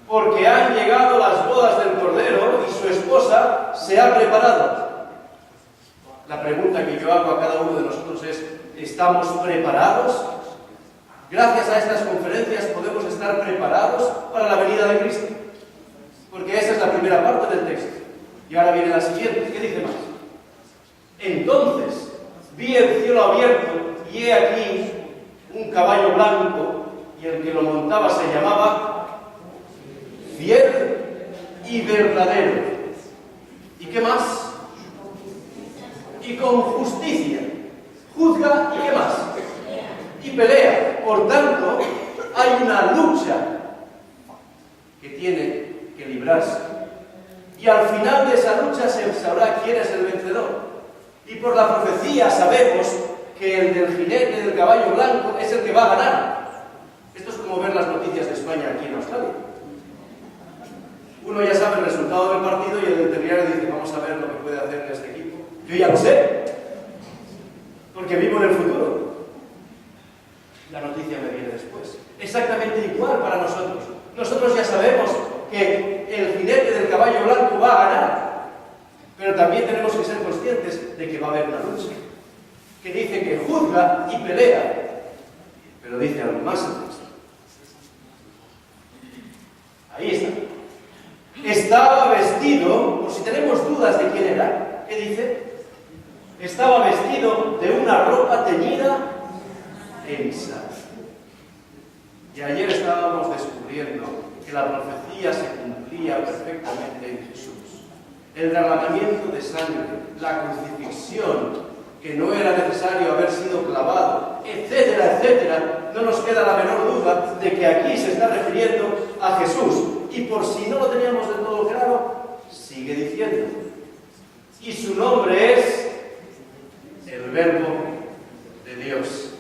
Porque han llegado las bodas del Cordero y su esposa se ha preparado. La pregunta que yo hago a cada uno de nosotros es: ¿estamos preparados? Gracias a estas conferencias podemos estar preparados para la venida de Cristo. Porque esa es la primera parte del texto. Y ahora viene la siguiente. ¿Qué dice más? Entonces vi el cielo abierto y he aquí un caballo blanco, y el que lo montaba se llamaba Fiel y Verdadero. ¿Y qué más? Y con justicia juzga, ¿y qué más? Y pelea. Por tanto, hay una lucha que tiene que librarse. Y al final de esa lucha se sabrá quién es el vencedor. Y por la profecía sabemos que el del jinete del caballo blanco es el que va a ganar. Esto es como ver las noticias de España aquí en Australia. Uno ya sabe el resultado del partido y el del terriario dice: vamos a ver lo que puede hacer este equipo. Yo ya lo sé, porque vivo en el futuro. La noticia me viene después. Exactamente igual para nosotros. Nosotros ya sabemos que el jinete del caballo blanco va a ganar. Pero también tenemos que ser conscientes de que va a haber una lucha, que dice que juzga y pelea, pero dice algo más antes. Ahí está. Estaba vestido, por si tenemos dudas de quién era, ¿qué dice? Estaba vestido de una ropa teñida en sangre. Y ayer estábamos descubriendo que la profecía se cumplía perfectamente en Jesús. El derramamiento de sangre, la crucifixión, que no era necesario haber sido clavado, etcétera, etcétera. No nos queda la menor duda de que aquí se está refiriendo a Jesús. Y por si no lo teníamos del todo claro, sigue diciendo: y su nombre es el Verbo de Dios.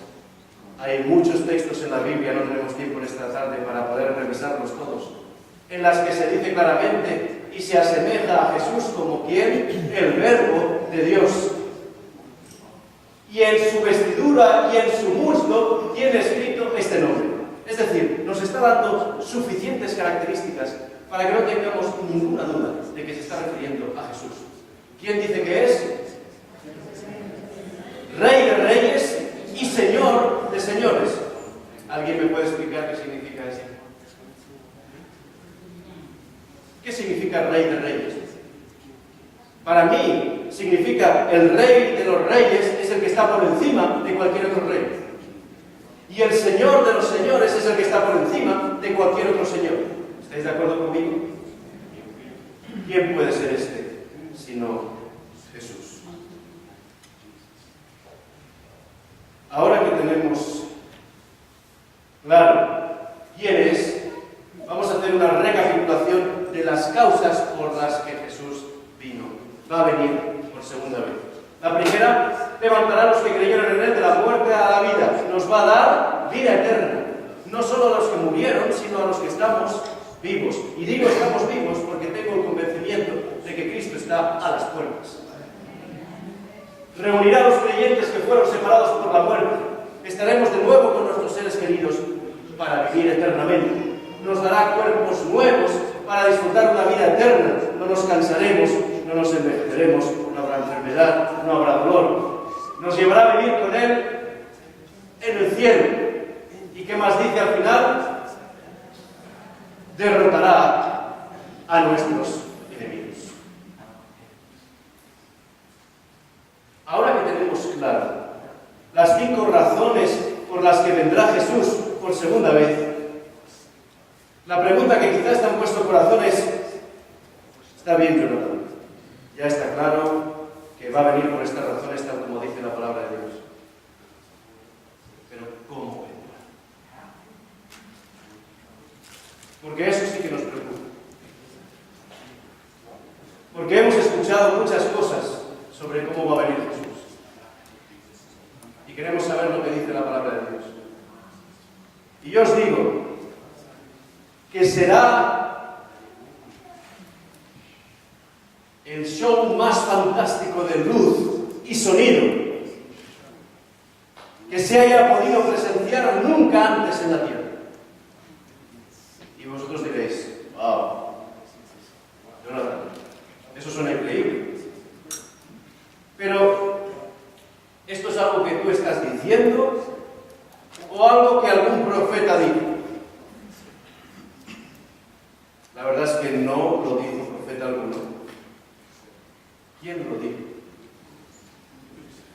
Hay muchos textos en la Biblia, no tenemos tiempo en esta tarde para poder revisarlos todos, en las que se dice claramente: y se asemeja a Jesús como quien, el Verbo de Dios. Y en su vestidura y en su muslo tiene escrito este nombre. Es decir, nos está dando suficientes características para que no tengamos ninguna duda de que se está refiriendo a Jesús. ¿Quién dice que es? Rey de reyes y Señor de señores. ¿Alguien me puede explicar qué significa eso? ¿Qué significa Rey de reyes? Para mí significa el Rey de los reyes es el que está por encima de cualquier otro rey. Y el Señor de los señores es el que está por encima de cualquier otro señor. ¿Estáis de acuerdo conmigo? ¿Quién puede ser este sino Jesús? Ahora que tenemos claro quién es, vamos a hacer una recapitulación de las causas por las que Jesús vino. Va a venir por segunda vez. La primera: levantará a los que creyeron en él de la muerte a la vida. Nos va a dar vida eterna. No solo a los que murieron, sino a los que estamos vivos. Y digo estamos vivos porque tengo el convencimiento de que Cristo está a las puertas. Reunirá a los creyentes que fueron separados por la muerte. Estaremos de nuevo con nuestros seres queridos para vivir eternamente. Nos dará cuerpos nuevos para disfrutar una vida eterna. No nos cansaremos, no nos envejeceremos, no habrá enfermedad, no habrá dolor. Nos llevará a vivir con Él en el cielo. ¿Y qué más dice al final? Derrotará a nuestros enemigos. Ahora que tenemos claro las 5 razones por las que vendrá Jesús por segunda vez, la pregunta que quizás te han puesto corazón es: está bien, Jonathan, ya está claro que va a venir por estas razones tal como dice la palabra de Dios, pero ¿cómo vendrá? Porque eso sí que nos preocupa. porque hemos escuchado muchas cosas sobre cómo va a venir Jesús. Y queremos saber lo que dice la palabra de Dios. Y yo os digo que será el show más fantástico de luz y sonido que se haya podido presenciar nunca antes en la tierra. Y vosotros diréis, wow, Jonathan, eso suena increíble. Pero, ¿esto es algo que tú estás diciendo o algo que algún profeta dijo? La verdad es que no lo dijo profeta alguno. ¿Quién lo dijo?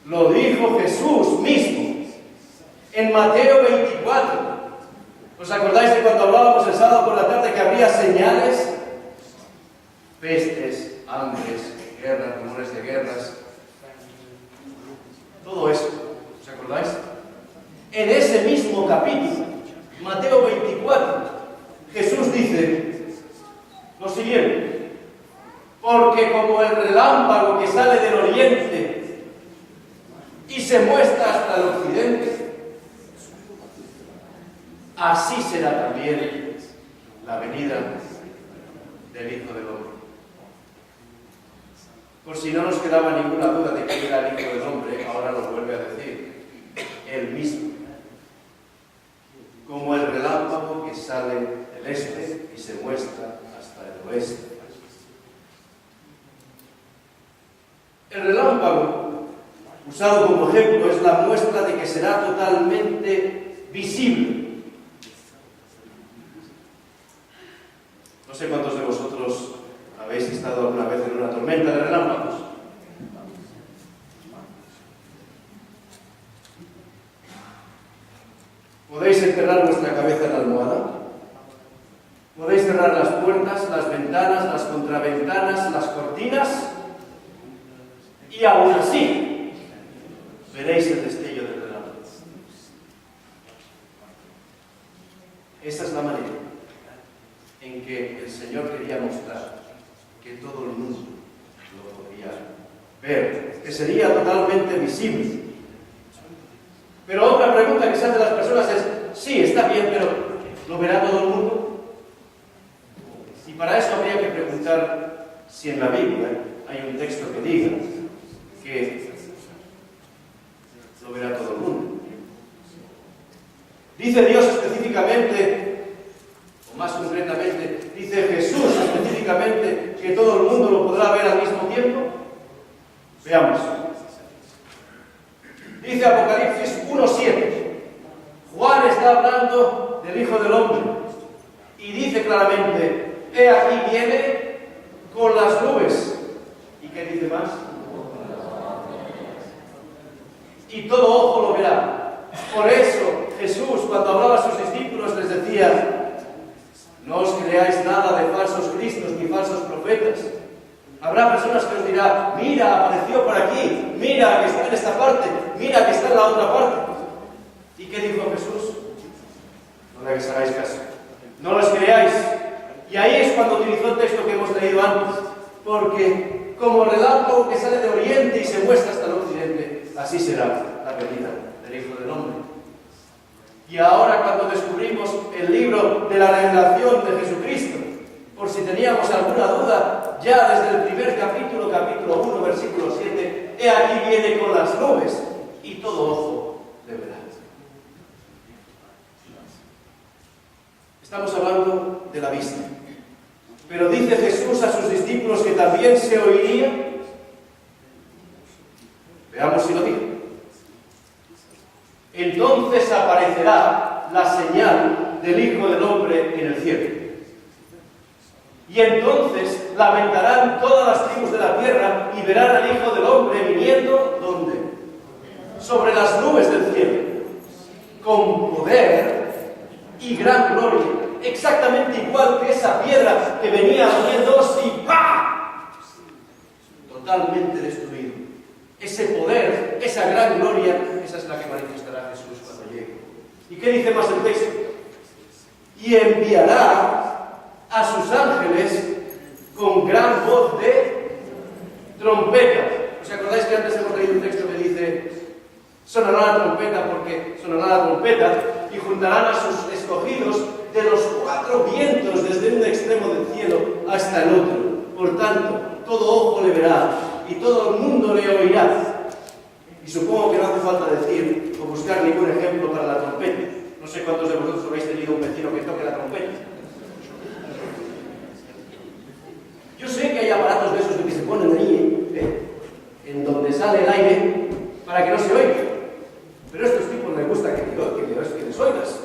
Lo dijo Jesús mismo en Mateo 24. ¿Os acordáis de cuando hablábamos el sábado por la tarde que habría señales? Pestes, hambres, guerras, rumores de guerras. Todo eso. ¿Os acordáis? En ese mismo capítulo, Mateo 24, Jesús dice lo siguiente: porque como el relámpago que sale del oriente y se muestra hasta el occidente, así será también la venida del Hijo del Hombre. Por si no nos quedaba ninguna duda de que era el Hijo del Hombre, ahora lo vuelve a decir él mismo. Como el relámpago que sale del este y se muestra hasta el oeste. El relámpago, usado como ejemplo, es la muestra de que será totalmente visible. No sé cuántos de vosotros habéis estado alguna vez en una tormenta de relámpagos. Podéis enterrar vuestra cabeza en la almohada. Podéis cerrar las puertas, las ventanas, las contraventanas, las cortinas. Y aún así, veréis el destello del relámpago. Esa es la manera en que el Señor quería mostrar que todo el mundo lo podría ver, que sería totalmente visible. Pero otra pregunta que se hace a las personas es, sí, está bien, pero ¿lo verá todo el mundo? Y para eso habría que preguntar si en la Biblia hay un texto que diga que lo verá todo el mundo. Dice Dios específicamente, o más concretamente, dice Jesús específicamente que todo el mundo lo podrá ver al mismo tiempo. Veamos. Dice Apocalipsis 1:7. Juan está hablando del Hijo del Hombre y dice claramente, he aquí viene con las nubes. ¿Y qué dice más? Y todo ojo lo verá. Por eso Jesús, cuando hablaba a sus discípulos, les decía, no os creáis nada de falsos cristos ni falsos profetas. Habrá personas que os dirán, mira, apareció por aquí, mira que está en esta parte, mira que está en la otra parte. ¿Y qué dijo Jesús? No les hagáis caso, no los creáis. Y ahí es cuando utilizó el texto que hemos leído antes, porque como relámpago que sale de oriente y se muestra hasta el occidente, así será la venida del Hijo del Hombre. Y ahora cuando descubrimos el libro de la revelación de Jesucristo, por si teníamos alguna duda, ya desde el primer capítulo 1, versículo 7, he aquí viene con las nubes y todo ojo le verá. Estamos hablando de la vista. Pero dice Jesús a sus discípulos que también se oiría. Veamos si lo dice. Entonces aparecerá la señal del Hijo del Hombre en el cielo. Y entonces lamentarán todas las tribus de la tierra y verán al Hijo del Hombre viniendo, ¿dónde? Sobre las nubes del cielo, con poder y gran gloria, exactamente igual que esa piedra que venía uniéndose y ¡pah! Totalmente destruido. Ese poder, esa gran gloria, esa es la que manifestará Jesús cuando llegue. ¿Y qué dice más el texto? Y enviará a sus ángeles con gran voz de trompeta. ¿Os acordáis que antes hemos leído un texto que dice: sonará la trompeta porque sonará la trompeta y juntarán a sus escogidos de los cuatro vientos desde un extremo del cielo hasta el otro? Por tanto, todo ojo le verá y todo el mundo le oirá. Y supongo que no hace falta decir o buscar ningún ejemplo para la trompeta. No sé cuántos de vosotros habéis tenido un vecino que toque la trompeta. Yo sé que hay aparatos de esos que se ponen ahí, en donde sale el aire, para que no se oiga. Pero a estos tipos les gusta que les oigas.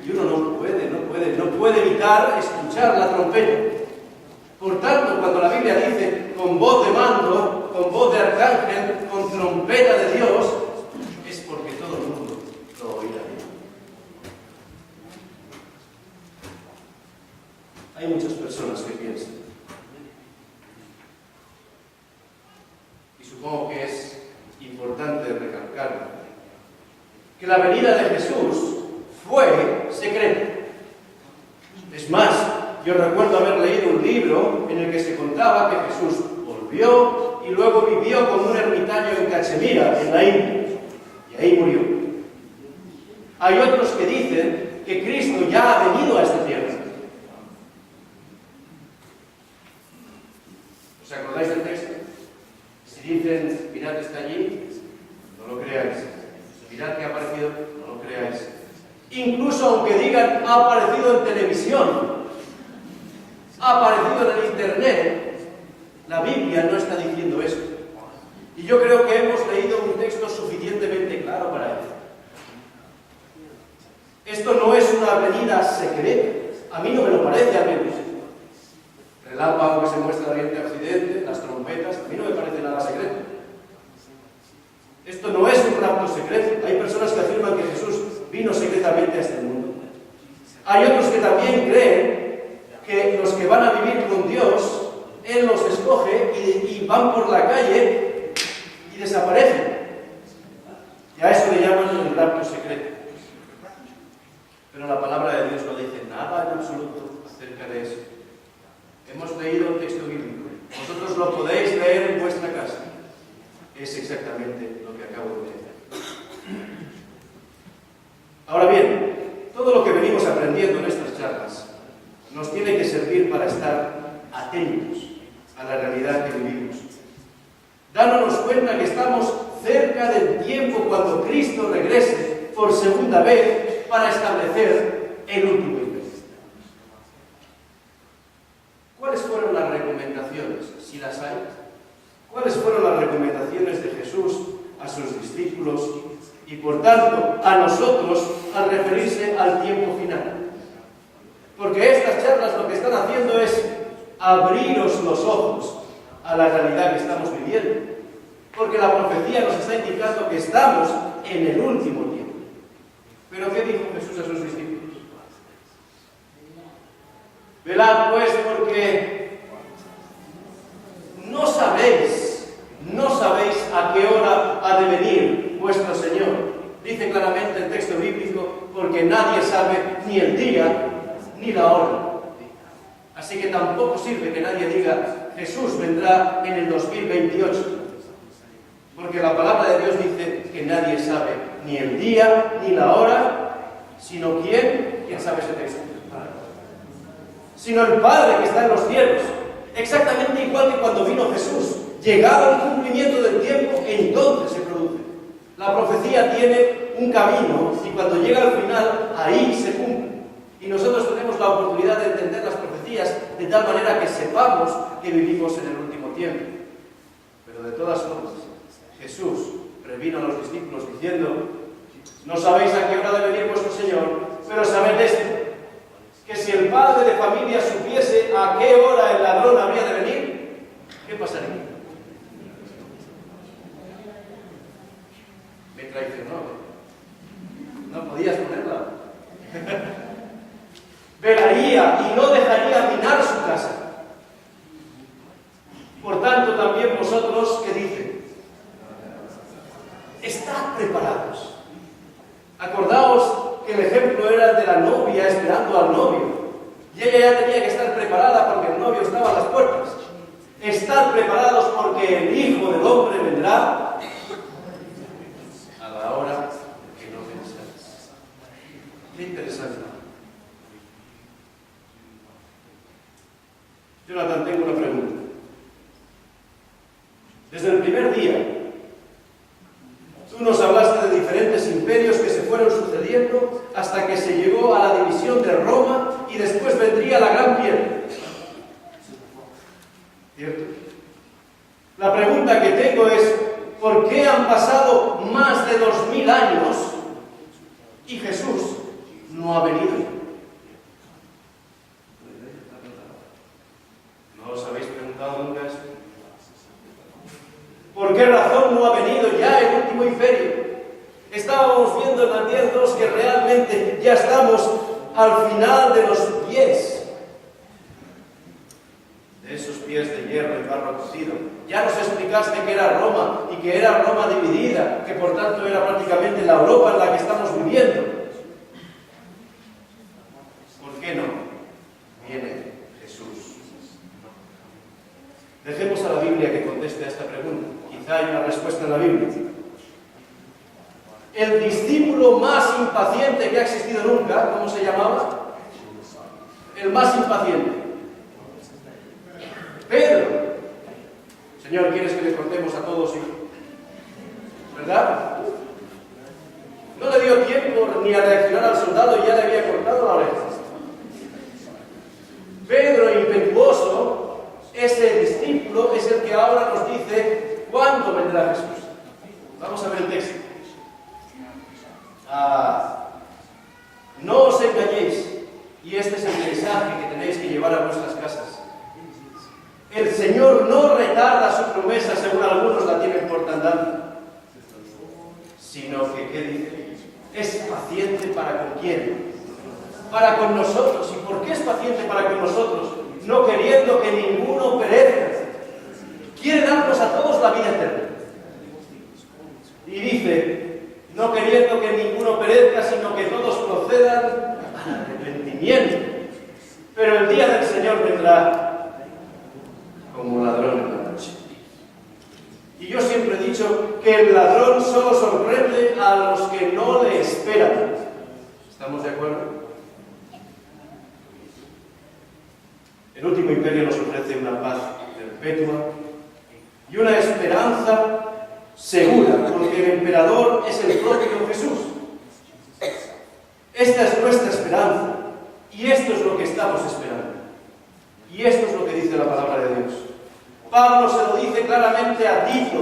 Y uno no puede evitar escuchar la trompeta. Por tanto, cuando la Biblia dice con voz de mando, con voz de arcángel, con trompeta de Dios, es porque todo el mundo lo oirá. Hay muchas personas que piensan, y supongo que es importante recalcar, que la venida de Jesús fue secreta. Es más, yo recuerdo haber leído un libro en el que se contaba que Jesús volvió y luego vivió como un ermitaño en Cachemira, en la India, y ahí murió. Hay otros que dicen que Cristo ya ha venido a esta tierra. ¿Os acordáis del texto? Si dicen, mirad que está allí, no lo creáis. Mirad que ha aparecido, no lo creáis. Incluso aunque digan, ha aparecido en televisión, ha aparecido en el internet, la Biblia no está diciendo eso. Y yo creo que hemos leído un texto suficientemente claro para ello. Esto no es una venida secreta. A mí no me lo parece, al menos. El relámpago que se muestra de oriente a occidente, las trompetas, a mí no me parece nada secreto. Esto no es un rapto secreto. Hay personas que afirman que Jesús vino secretamente a este mundo. Hay otros que también creen que los que van a vivir con Dios, Él los escoge y van por la calle y desaparecen. Y a eso le llaman el rapto secreto. Pero la palabra de Dios no dice nada en absoluto acerca de eso. Hemos leído el texto bíblico. Vosotros lo podéis leer en vuestra casa. Es exactamente lo que acabo de leer. Ahora bien, todo lo que venimos aprendiendo en estas charlas nos tiene que servir para estar atentos a la realidad que vivimos, dándonos cuenta que estamos cerca del tiempo cuando Cristo regrese por segunda vez para establecer el último imperio. ¿Cuáles fueron las recomendaciones, si las hay? ¿Cuáles fueron las recomendaciones de Jesús a sus discípulos y por tanto a nosotros al referirse al tiempo final? Porque estas charlas lo que están haciendo es abriros los ojos a la realidad que estamos viviendo. Porque la profecía nos está indicando que estamos en el último tiempo. ¿Pero qué dijo Jesús a sus discípulos? Velad pues porque no sabéis a qué hora ha de venir vuestro Señor. Dice claramente el texto bíblico, porque nadie sabe ni el día ni la hora. Así que tampoco sirve que nadie diga, Jesús vendrá en el 2028. Porque la palabra de Dios dice que nadie sabe ni el día ni la hora, sino ¿quién? ¿Quién sabe ese texto? Sino el Padre que está en los cielos. Exactamente igual que cuando vino Jesús. Llegado el cumplimiento del tiempo, entonces se produce. La profecía tiene un camino y cuando llega al final, ahí se cumple. Y nosotros tenemos la oportunidad de entender las profecías de tal manera que sepamos que vivimos en el último tiempo. Pero de todas formas, Jesús previno a los discípulos diciendo, no sabéis a qué hora debe venir vuestro Señor, pero sabed esto, que si el padre de familia supiese a qué hora el ladrón habría de venir, ¿qué pasaría? Me traicionó. No podías ponerla. Velaría y no dejaría minar su casa. Por tanto, también vosotros, ¿qué dicen? Estad preparados. Acordaos que el ejemplo era de la novia esperando al novio. Y ella ya tenía que estar preparada porque el novio estaba a las puertas. Estad preparados porque el Hijo del Hombre vendrá a la hora que no pensáis. Qué interesante. Jonathan, tengo una pregunta. Desde el primer día, tú nos hablaste de diferentes imperios que se fueron sucediendo hasta que se llegó a la división de Roma y después vendría la Gran Piedra. ¿Cierto? La pregunta que tengo es, ¿por qué han pasado más de 2000 años y Jesús no ha venido? ¿No os habéis preguntado nunca eso? ¿Por qué razón no ha venido ya el último imperio? Estábamos viendo en Daniel 2 que realmente ya estamos al final de los pies. De esos pies de hierro y barro cocido. Ya nos explicaste que era Roma y que era Roma dividida, que por tanto era prácticamente la Europa en la que estamos viviendo. ¿Por qué no viene Jesús? Dejemos a la Biblia que conteste a esta pregunta. Quizá hay una respuesta en la Biblia. El discípulo más impaciente que ha existido nunca, ¿cómo se llamaba? El más impaciente. Pedro. Señor, ¿quieres que le cortemos a todos? ¿Verdad? No le dio tiempo ni a reaccionar al soldado y ya le había cortado la oreja. Pedro, impetuoso, ese discípulo es el que ahora nos dice cuándo vendrá Jesús. Vamos a ver el texto. No os engañéis, y este es el mensaje que tenéis que llevar a vuestras casas. El Señor no retarda su promesa según algunos la tienen por tardanza, sino que, ¿qué dice? Es paciente para con quién. Para con nosotros. ¿Y por qué es paciente para con nosotros? No queriendo que ninguno perezca. Quiere darnos a todos la vida eterna. Y dice, no queriendo que ninguno perezca, sino que todos procedan al arrepentimiento. Pero el día del Señor vendrá como ladrón en la noche. Y yo siempre he dicho que el ladrón solo sorprende a los que no le esperan. ¿Estamos de acuerdo? El último imperio nos ofrece una paz perpetua y una esperanza segura, porque el emperador es el propio Jesús. Esta es nuestra esperanza y esto es lo que estamos esperando. Y esto es lo que dice la palabra de Dios. Pablo se lo dice claramente a Tito,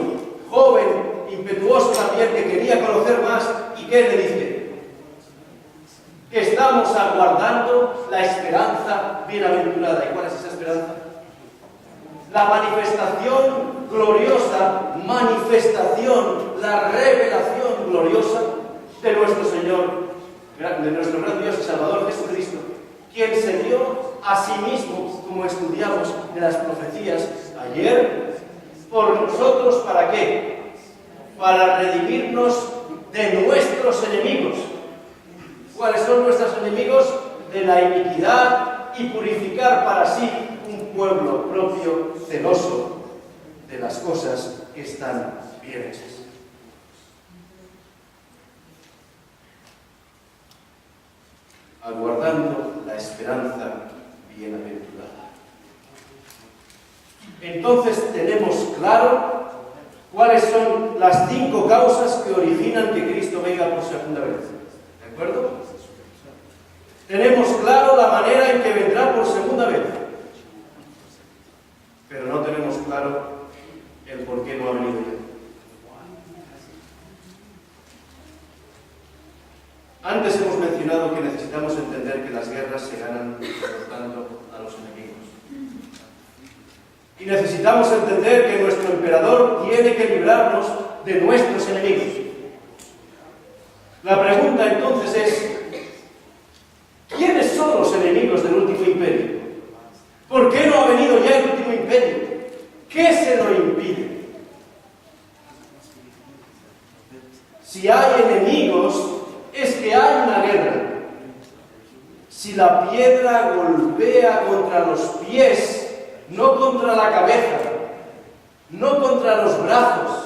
joven, impetuoso también, que quería conocer más, y ¿qué le dice? Que estamos aguardando la esperanza bienaventurada. ¿Y cuál es esa esperanza? La manifestación gloriosa, la revelación gloriosa de nuestro Señor, de nuestro gran Dios y Salvador Jesucristo, quien se dio a sí mismo, como estudiamos de las profecías ayer, por nosotros, ¿para qué? Para redimirnos de nuestros enemigos. ¿Cuáles son nuestros enemigos? De la iniquidad, y purificar para sí un pueblo propio, celoso de las cosas que están bien hechas. Aguardando la esperanza bienaventurada. Entonces tenemos claro cuáles son las 5 causas que originan que Cristo venga por segunda vez. ¿De acuerdo? Tenemos claro la manera en que vendrá por segunda vez. Pero no tenemos claro el por qué no ha venido ya. Antes hemos mencionado que necesitamos entender que las guerras se ganan derrotando a los enemigos. Y necesitamos entender que nuestro emperador tiene que librarnos de nuestros enemigos. La pregunta entonces es, ¿quiénes son los enemigos del último imperio? ¿Por qué no ha venido ya el último imperio? ¿Qué se lo impide? Si hay enemigos, es que hay una guerra. Si la piedra golpea contra los pies, no contra la cabeza, no contra los brazos,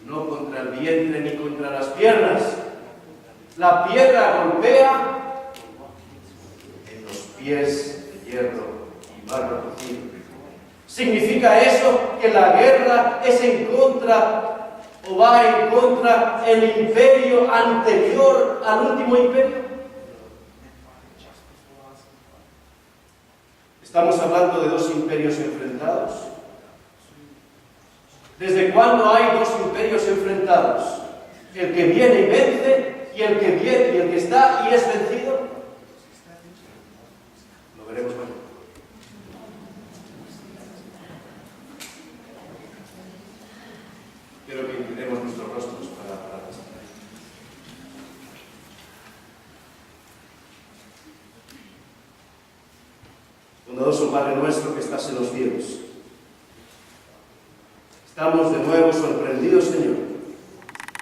no contra el vientre ni contra las piernas. La piedra golpea en los pies de hierro y barro cocido. ¿Significa eso que la guerra es en contra o va en contra el imperio anterior al último imperio? Estamos hablando de dos imperios enfrentados. ¿Desde cuándo hay dos imperios enfrentados? El que viene y vence y el que viene y el que está y es vencido. Lo veremos mañana. Quiero que inclinemos nuestros rostros para rezar. Bondadoso Padre nuestro que estás en los cielos, estamos de nuevo sorprendidos, Señor,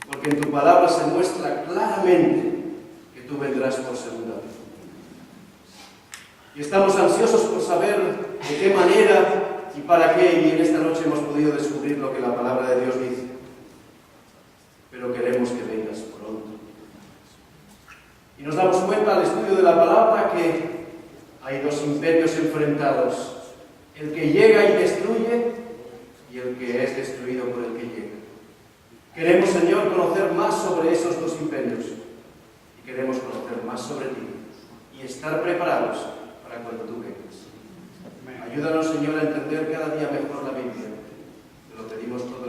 porque en tu palabra se muestra claramente que tú vendrás por segunda vez. Y estamos ansiosos por saber de qué manera y para qué, y en esta noche hemos podido descubrir lo que la palabra de Dios dice. Pero queremos que vengas pronto. Y nos damos cuenta al estudio de la palabra que hay dos imperios enfrentados, el que llega y destruye y el que es destruido por el que llega. Queremos, Señor, conocer más sobre esos dos imperios y queremos conocer más sobre ti y estar preparados para cuando tú vengas. Ayúdanos, Señor, a entender cada día mejor la Biblia. Te lo pedimos todo.